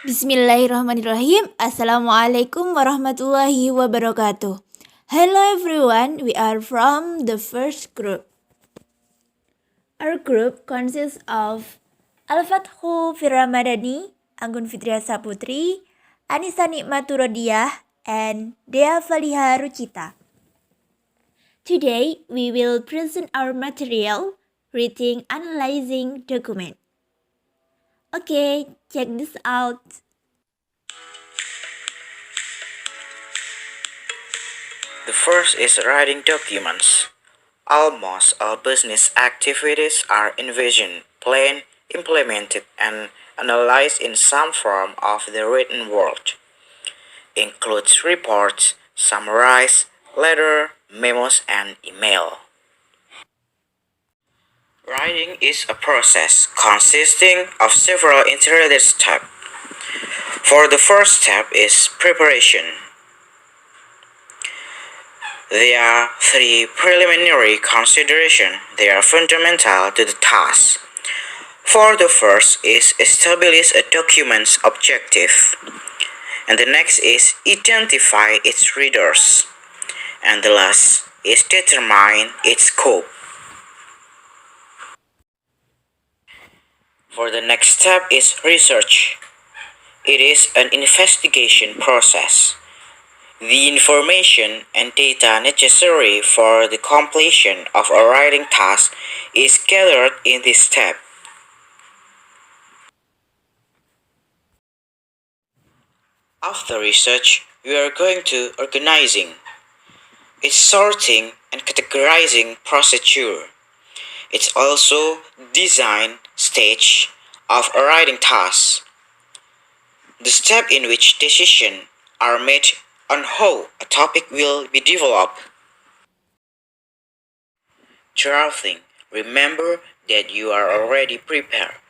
Bismillahirrahmanirrahim. Assalamualaikum warahmatullahi wabarakatuh. Hello everyone, we are from the first group. Our group consists of Alfatkhu Firramadhani, Anggun Fitriya Saputri, Anisa Nikmatu Rodiyah, and Dea Faliha Rucita. Today, we will present our material, reading, analyzing document. Okay, check this out. The first is writing documents. Almost all business activities are envisioned, planned, implemented, and analyzed in some form of the written world. Includes reports, summaries, letter, memos, and email. Writing is a process consisting of several interrelated steps. For the first step is preparation. There are three preliminary considerations. They are fundamental to the task. For the first is establish a document's objective, and the next is identify its readers, and the last is determine its scope. For the next step is research. It is an investigation process. The information and data necessary for the completion of a writing task is gathered in this step. After research, we are going to organizing. It's sorting and categorizing procedure. It's also design stage of a writing task. The step in which decisions are made on how a topic will be developed. Drafting. Remember that you are already prepared,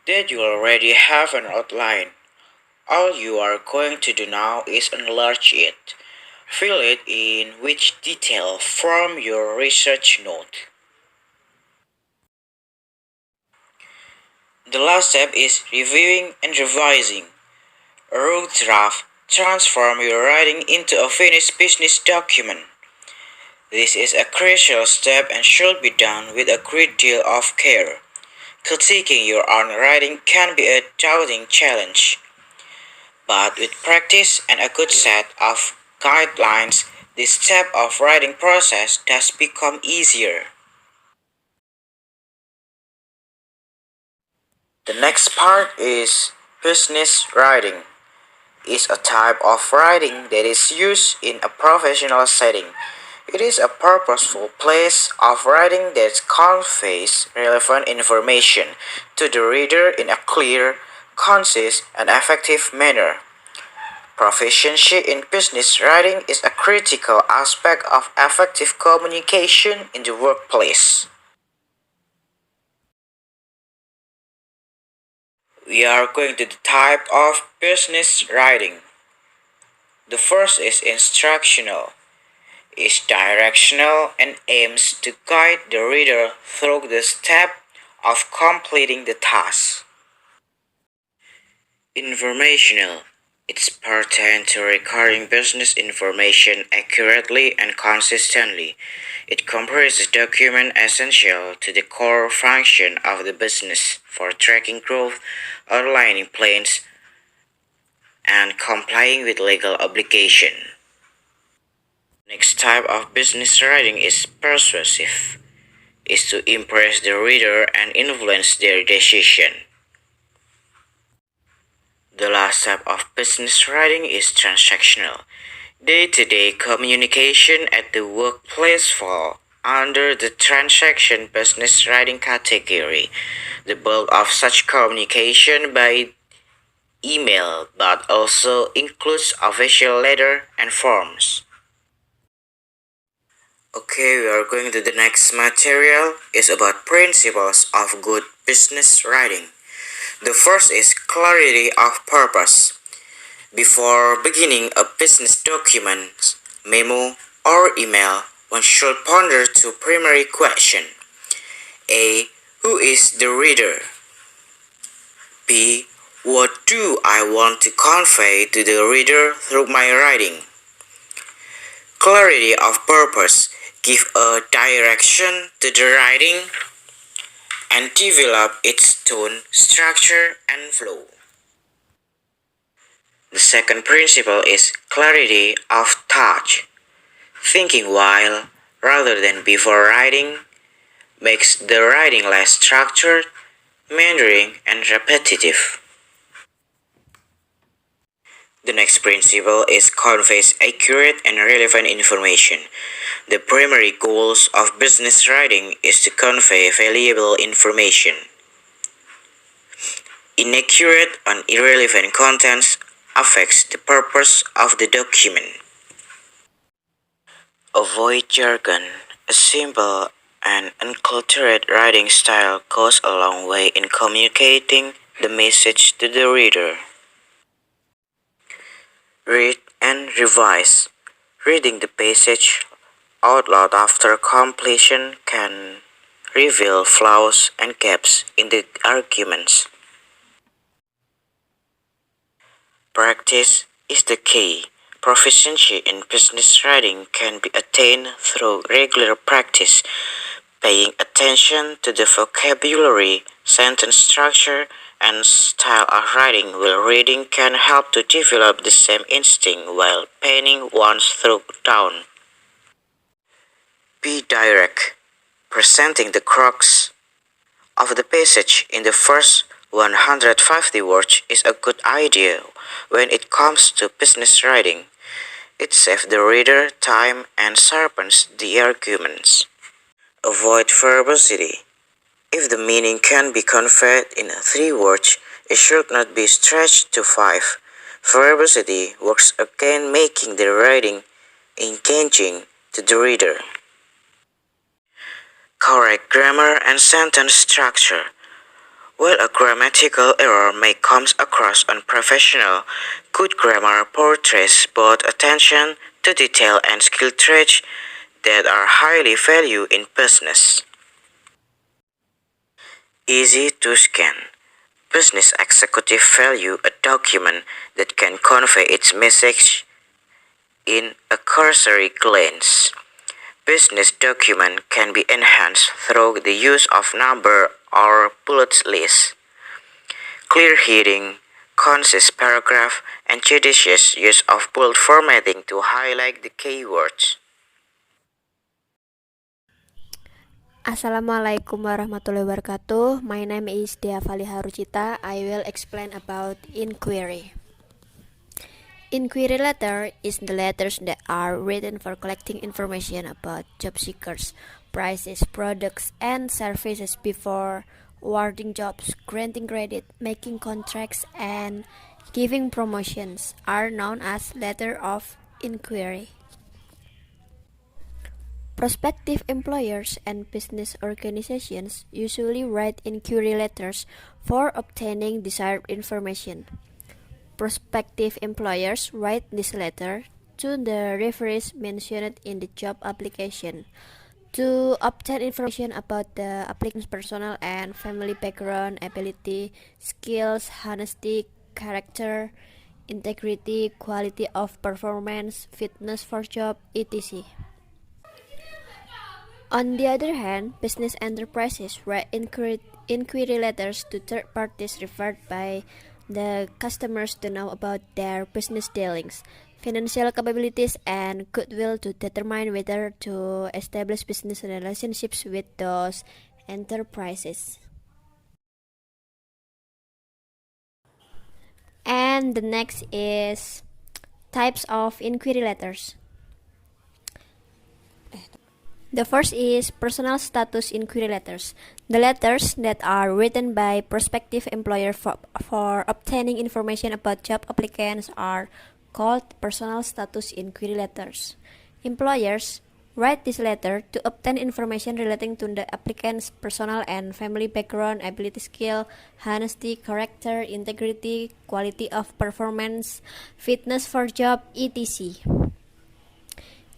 that you already have an outline. All you are going to do now is enlarge it. Fill it in with detail from your research note. The last step is reviewing and revising. A rough draft transforms your writing into a finished business document. This is a crucial step and should be done with a great deal of care. Critiquing your own writing can be a daunting challenge, but with practice and a good set of guidelines, this step of writing process does become easier. The next part is business writing. Is a type of writing that is used in a professional setting. It is a purposeful place of writing that conveys relevant information to the reader in a clear, concise, and effective manner. Proficiency in business writing is a critical aspect of effective communication in the workplace. We are going to the type of business writing. The first is instructional, is directional and aims to guide the reader through the step of completing the task. Informational, it's pertains to recording business information accurately and consistently. It comprises documents essential to the core function of the business for tracking growth, outlining plans, and complying with legal obligation. Next type of business writing is persuasive, is to impress the reader and influence their decision. The last type of business writing is transactional. Day-to-day communication at the workplace fall under the transaction business writing category. The bulk of such communication by email, but also includes official letter and forms. Okay, we are going to the next material. Is about principles of good business writing. The first is clarity of purpose. Before beginning a business document, memo, or email, one should ponder two primary questions. A. Who is the reader? B. What do I want to convey to the reader through my writing? Clarity of purpose. Give a direction to the writing and develop its tone, structure, and flow. The second principle is clarity of thought. Thinking while rather than before writing makes the writing less structured, meandering, and repetitive. The next principle is conveys accurate and relevant information. The primary goals of business writing is to convey valuable information. Inaccurate and irrelevant contents affects the purpose of the document. Avoid jargon. A simple and uncluttered writing style goes a long way in communicating the message to the reader. Read and revise. Reading the passage out loud after completion can reveal flaws and gaps in the arguments. Practice is the key. Proficiency in business writing can be attained through regular practice. Paying attention to the vocabulary, sentence structure, and style of writing while reading can help to develop the same instinct while penning one's thought down. Be direct. Presenting the crux of the passage in the first 150 words is a good idea when it comes to business writing. It saves the reader time and sharpens the arguments. Avoid verbosity. If the meaning can be conveyed in 3 words, it should not be stretched to 5. Verbosity works against making the writing engaging to the reader. Correct grammar and sentence structure. While a grammatical error may come across unprofessional, good grammar portrays both attention to detail and skill traits that are highly valued in business. Easy to scan. Business executives value a document that can convey its message in a cursory glance. Business document can be enhanced through the use of number or bullet lists. Clear heading, concise paragraph, and judicious use of bold formatting to highlight the keywords. Assalamualaikum warahmatullahi wabarakatuh. My name is Dea Faliha Rucita. I will explain about inquiry. Inquiry letter is the letters that are written for collecting information about job seekers, prices, products, and services before awarding jobs, granting credit, making contracts, and giving promotions are known as letter of inquiry. Prospective employers and business organizations usually write inquiry letters for obtaining desired information. Prospective employers write this letter to the referees mentioned in the job application to obtain information about the applicant's personal and family background, ability, skills, honesty, character, integrity, quality of performance, fitness for job, etc. On the other hand, business enterprises write inquiry letters to third parties referred by the customers to know about their business dealings, financial capabilities, and goodwill to determine whether to establish business relationships with those enterprises. And the next is types of inquiry letters. The first is personal status inquiry letters. The letters that are written by prospective employer for obtaining information about job applicants are called personal status inquiry letters. Employers write this letter to obtain information relating to the applicant's personal and family background, ability, skill, honesty, character, integrity, quality of performance, fitness for job, etc.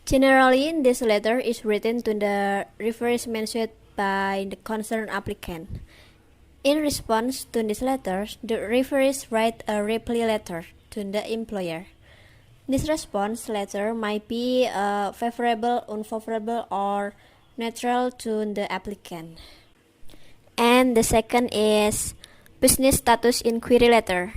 Generally, this letter is written to the referees mentioned by the concerned applicant. In response to this letter, the referees write a reply letter to the employer. This response letter might be favorable, unfavorable, or neutral to the applicant. And the second is business status inquiry letter.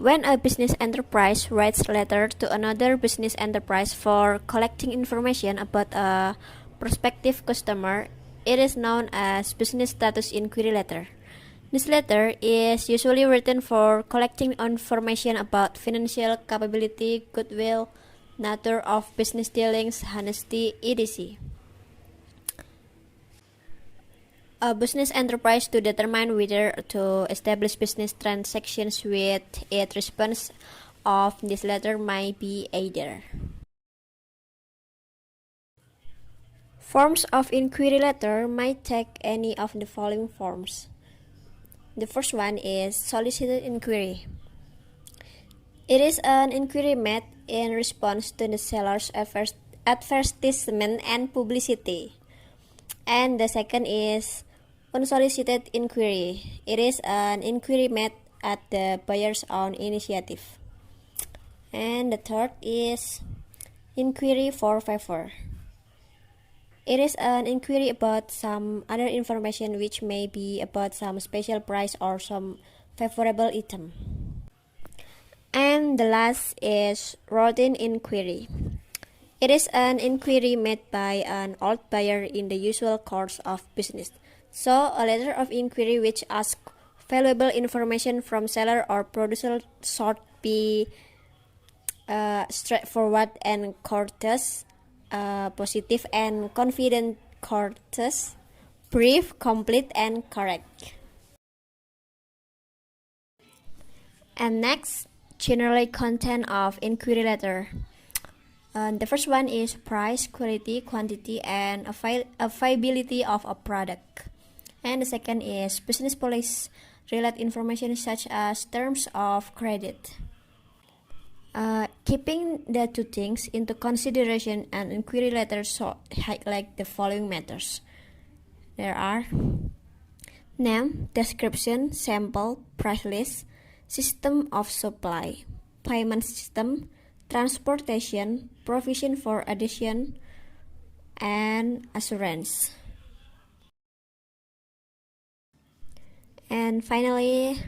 When a business enterprise writes a letter to another business enterprise for collecting information about a prospective customer, it is known as business status inquiry letter. This letter is usually written for collecting information about financial capability, goodwill, nature of business dealings, honesty, etc. A business enterprise to determine whether to establish business transactions with its response of this letter might be either. Forms of inquiry letter might take any of the following forms. The first one is solicited inquiry. It is an inquiry made in response to the seller's advertisement and publicity. And the second is unsolicited inquiry. It is an inquiry made at the buyer's own initiative. And the third is inquiry for favor. It is an inquiry about some other information which may be about some special price or some favorable item. And the last is routine inquiry. It is an inquiry made by an old buyer in the usual course of business. So, a letter of inquiry which asks valuable information from seller or producer should be straightforward and courteous, positive and confident, courteous, brief, complete, and correct. And next, generally content of inquiry letter. The first one is price, quality, quantity, and availability of a product. And the second is business policy related information such as terms of credit. Keeping the two things into consideration, an inquiry letter should highlight the following matters. There are name, description, sample, price list, system of supply, payment system, transportation, provision for addition, and assurance. And finally,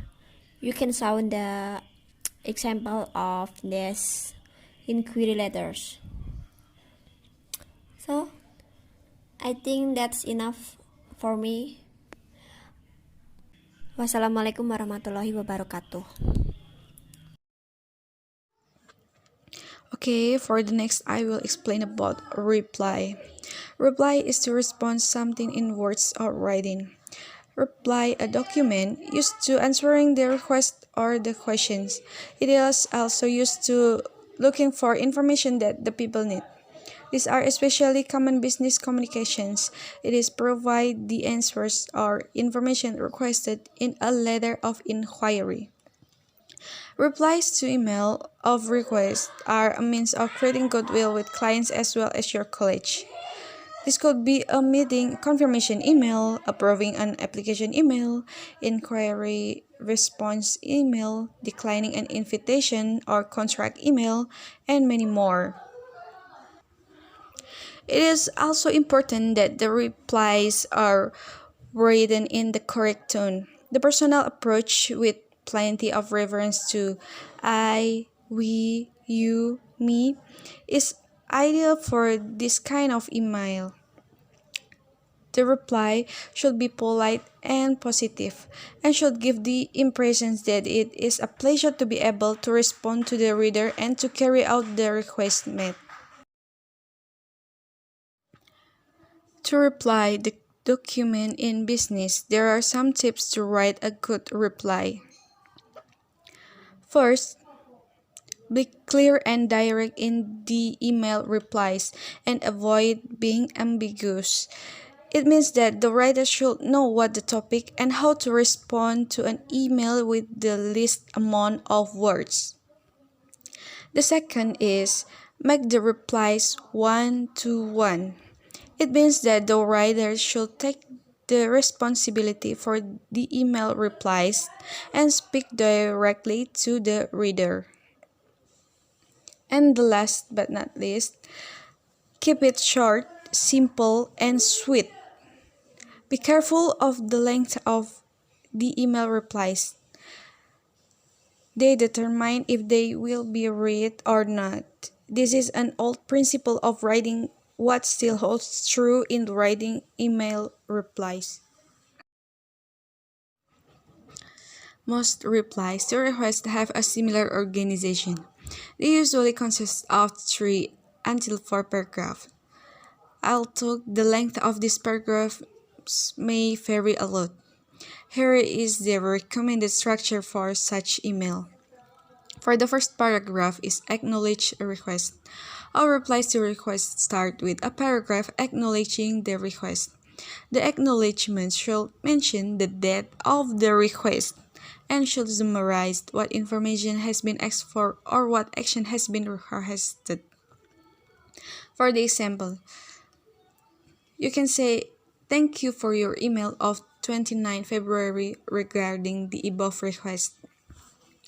you can sound the example of this inquiry letters. So, I think that's enough for me. Wassalamualaikum warahmatullahi wabarakatuh. Okay, for the next I will explain about reply. Reply is to respond something in words or writing. Reply a document used to answering the request or the questions. It is also used to looking for information that the people need. These are especially common business communications. It is provide the answers or information requested in a letter of inquiry. Replies to email of request are a means of creating goodwill with clients as well as your college. This could be a meeting confirmation email, approving an application email, inquiry response email, declining an invitation or contract email, and many more. It is also important that the replies are written in the correct tone. The personal approach with plenty of reference to I, we, you, me is ideal for this kind of email. The reply should be polite and positive and should give the impression that it is a pleasure to be able to respond to the reader and to carry out the request made. To reply the document in business, there are some tips to write a good reply. First, be clear and direct in the email replies and avoid being ambiguous. It means that the writer should know what the topic and how to respond to an email with the least amount of words. The second is make the replies one-to-one. It means that the writer should take the responsibility for the email replies and speak directly to the reader. And the last but not least, keep it short, simple, and sweet. Be careful of the length of the email replies. They determine if they will be read or not. This is an old principle of writing what still holds true in writing email replies. Most replies to requests have a similar organization. They usually consist of 3 until 4 paragraphs. Although the length of these paragraphs may vary a lot. Here is the recommended structure for such email. For the first paragraph is acknowledge a request. All replies to requests start with a paragraph acknowledging the request. The acknowledgement should mention the date of the request and should summarize what information has been asked for or what action has been requested. For the example, you can say, "Thank you for your email of 29 February regarding the above request."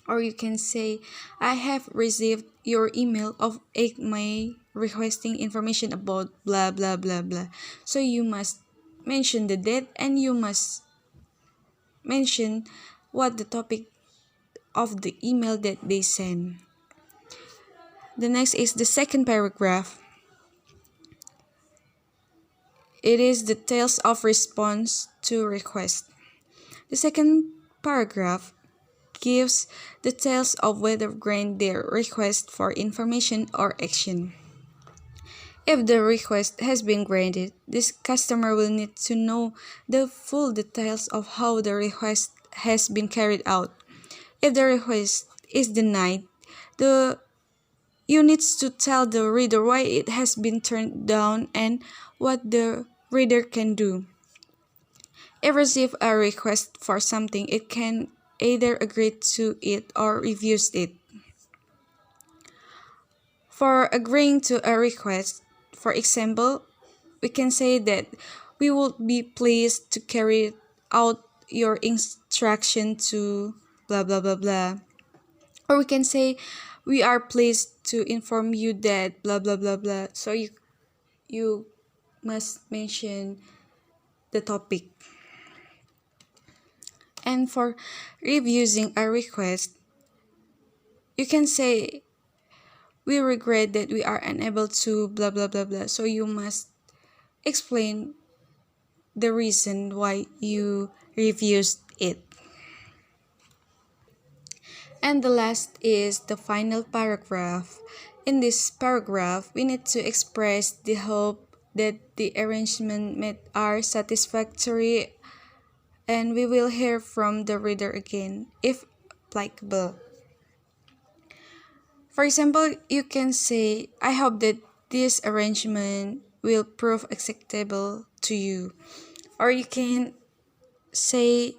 Or you can say, "I have received your email of 8 May requesting information about blah blah blah blah." So you must mention the date and you must mention what the topic of the email that they send. The next is the second paragraph. It is details of response to request. The second paragraph gives details of whether grant their request for information or action. If the request has been granted, this customer will need to know the full details of how the request has been carried out. If the request is denied, you need to tell the reader why it has been turned down and what the reader can do. If receive a request for something, it can either agree to it or refuse it. For agreeing to a request, for example, we can say that we would be pleased to carry out your instruction to blah blah blah blah. Or we can say we are pleased to inform you that blah blah blah blah. So you must mention the topic. And for refusing a request, you can say, "We regret that we are unable to blah blah blah blah." So you must explain the reason why you refused it. And the last is the final paragraph. In this paragraph, we need to express the hope that the arrangement met are satisfactory, and we will hear from the reader again if applicable. For example, you can say, "I hope that this arrangement will prove acceptable to you." Or you can say,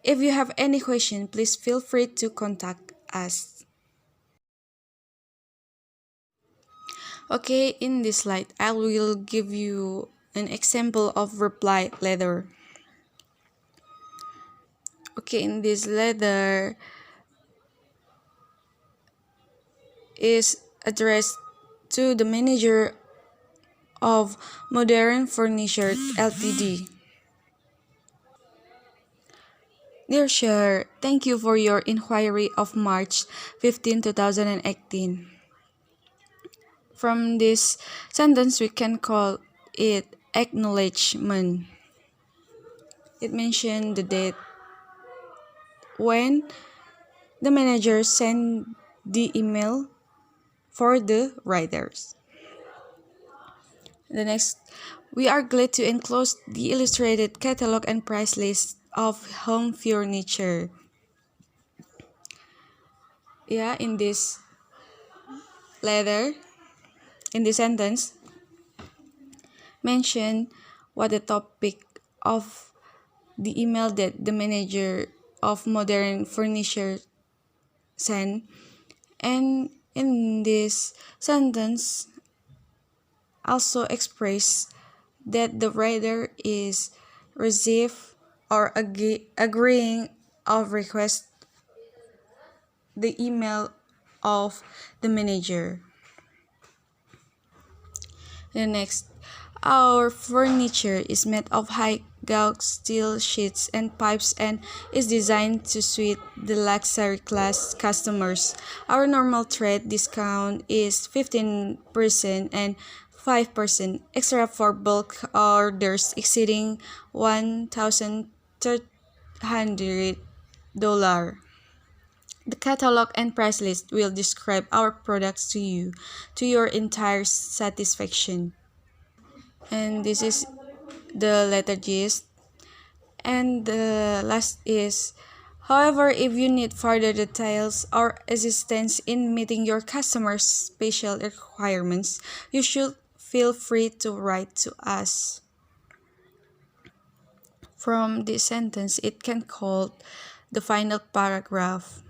"If you have any question, please feel free to contact us." Okay, in this slide, I will give you an example of reply letter. Okay, in this letter is addressed to the manager of Modern Furniture Ltd. Dear Sir, thank you for your inquiry of March 15, 2018. From this sentence, we can call it acknowledgement. It mentioned the date when the manager sent the email for the writers. The next, we are glad to enclose the illustrated catalog and price list of home furniture. Yeah, in this letter, in this sentence, mention what the topic of the email that the manager of Modern Furniture sent, and in this sentence also express that the writer is receive, or agreeing of request the email of the manager. The next, our furniture is made of high gauge steel sheets and pipes and is designed to suit the luxury class customers. Our normal trade discount is 15% and 5% extra for bulk orders exceeding $1,300. The catalog and price list will describe our products to you to your entire satisfaction. And this is the letter gist. And the last is, however, if you need further details or assistance in meeting your customers' special requirements, you should feel free to write to us. From this sentence, it can call the final paragraph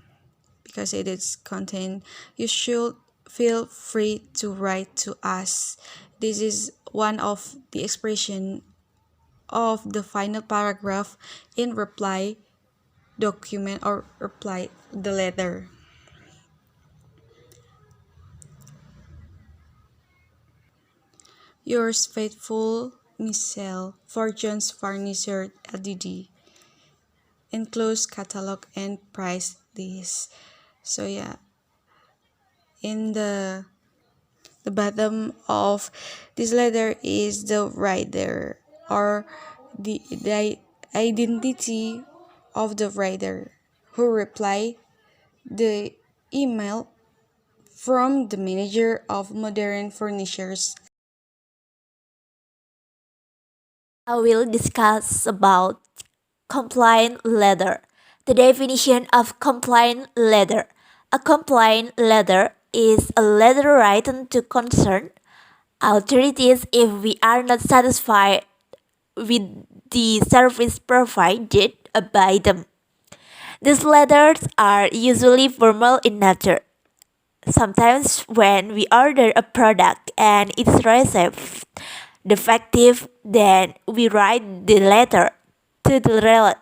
because it is contained. You should feel free to write to us. This is one of the expression of the final paragraph in reply document or reply the letter. Yours faithful, Michelle, for John's Furniture Ltd. Enclosed catalog and price list. So yeah, in the bottom of this letter is the writer or the identity of the writer who replied the email from the manager of modern furnitures. I will discuss about complaint letter. The definition of complaint letter. A complaint letter is a letter written to concern authorities if we are not satisfied with the service provided by them. These letters are usually formal in nature. Sometimes when we order a product and it's received defective, then we write the letter to the relevant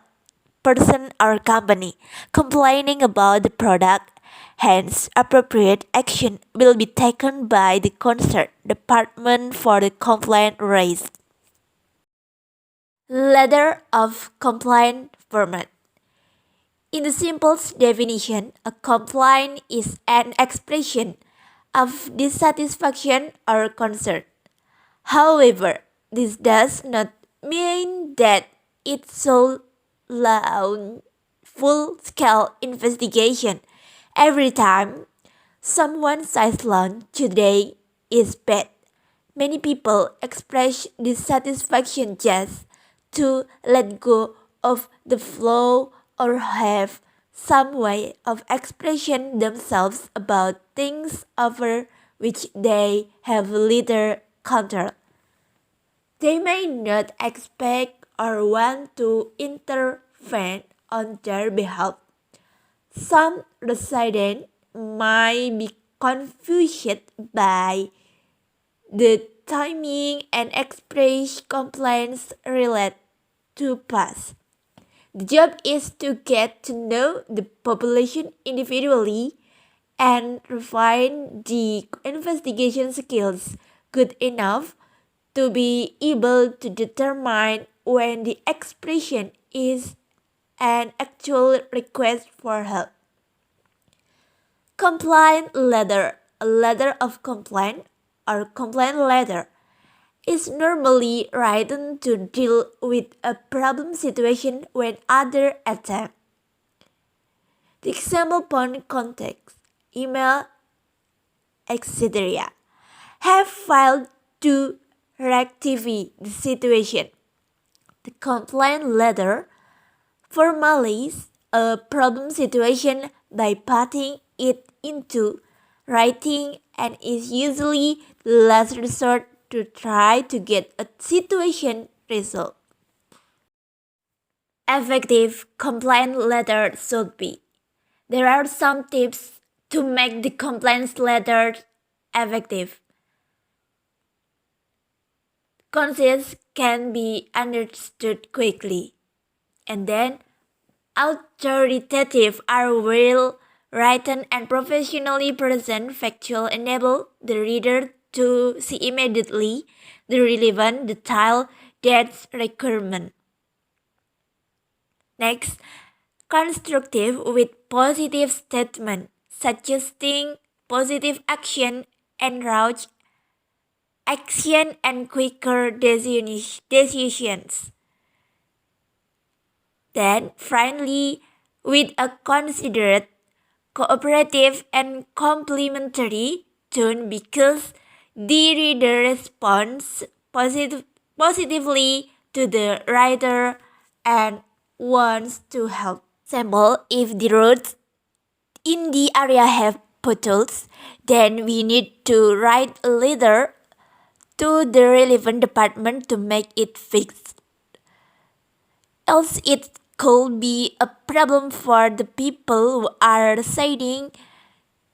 person or company complaining about the product. Hence, appropriate action will be taken by the concerned department for the complaint raised. Letter of complaint format. In the simplest definition, a complaint is an expression of dissatisfaction or concern. However, this does not mean that it should launch full-scale investigation every time someone says lunch today is bad. Many people express dissatisfaction just to let go of the flow or have some way of expressing themselves about things over which they have little control. They may not expect or want to intervene on their behalf. Some residents might be confused by the timing and express complaints related to past. The job is to get to know the population individually and refine the investigation skills good enough to be able to determine when the expression is an actual request for help. Complaint letter, a letter of complaint or complaint letter, is normally written to deal with a problem situation when other attempt. The example point context, email, etc. have filed to rectify the situation. The complaint letter formalizes a problem situation by putting it into writing and is usually the last resort to try to get a situation resolved. Effective complaint letter should be. There are some tips to make the complaint letter effective. concepts can be understood quickly. And then authoritative are well written and professionally present factual enable the reader to see immediately the relevant detail that's requirement. Next, constructive with positive statement, suggesting positive action and route action and quicker decisions. Then, finally, with a considerate, cooperative, and complimentary tone because the reader responds positively to the writer and wants to help. Example, if the roads in the area have potholes, then we need to write a letter to the relevant department to make it fixed. Else it could be a problem for the people who are residing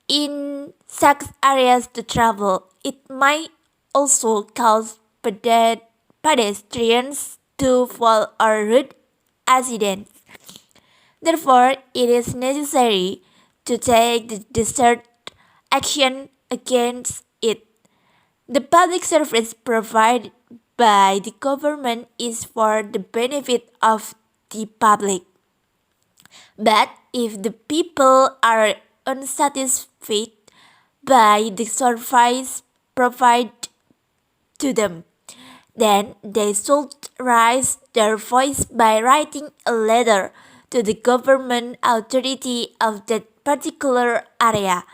in such areas to travel. It might also cause pedestrians to fall or road accidents. Therefore, it is necessary to take the desired action against it. The public service provided by the government is for the benefit of the public. But if the people are unsatisfied by the service provided to them, then they should raise their voice by writing a letter to the government authority of that particular area.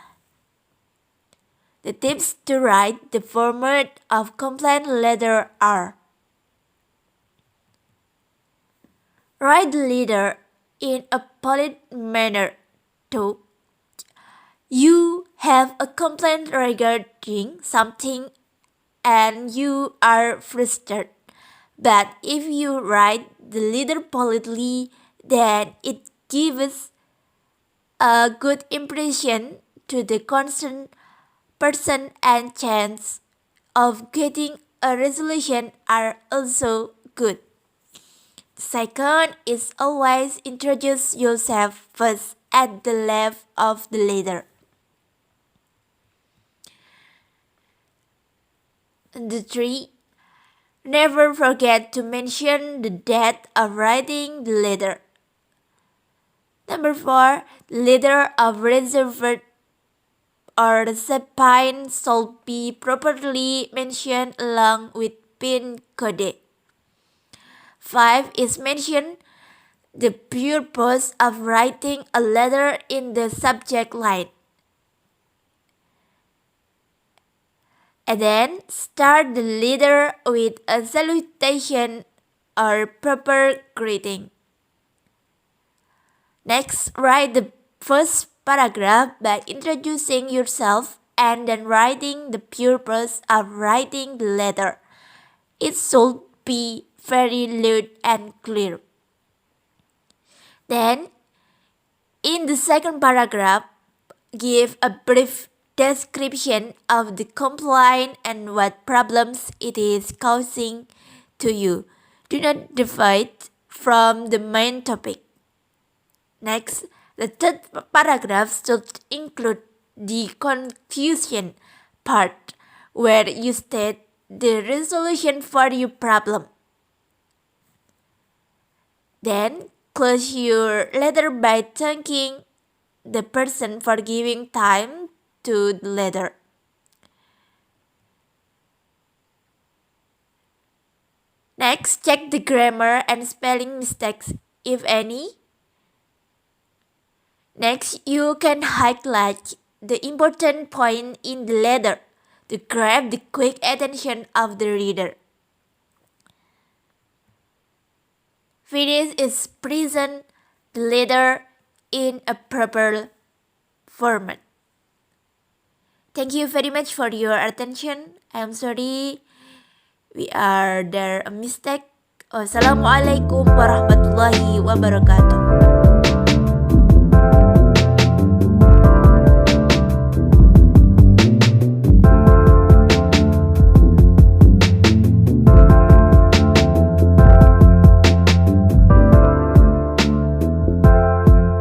The tips to write the format of complaint letter are: write the letter in a polite manner. 2. You have a complaint regarding something and you are frustrated. But if you write the letter politely, then it gives a good impression to the concerned person and chance of getting a resolution are also good. Second is always introduce yourself first at the left of the letter. The 3. Never forget to mention the date of writing the letter. Number 4. The letter of reserved or recipient should be properly mentioned along with PIN code. 5 is mention the purpose of writing a letter in the subject line. And then start the letter with a salutation or proper greeting. Next, write the first paragraph by introducing yourself and then writing the purpose of writing the letter. It should be very loud and clear. Then, in the second paragraph, give a brief description of the complaint and what problems it is causing to you. Do not deviate from the main topic. Next, the third paragraph should include the conclusion part where you state the resolution for your problem. Then, close your letter by thanking the person for giving time to the letter. Next, check the grammar and spelling mistakes, if any. Next, you can highlight the important point in the letter to grab the quick attention of the reader. Finish is present the letter in a proper format. Thank you very much for your attention. I'm sorry there a mistake. Wassalamualaikum warahmatullahi wabarakatuh.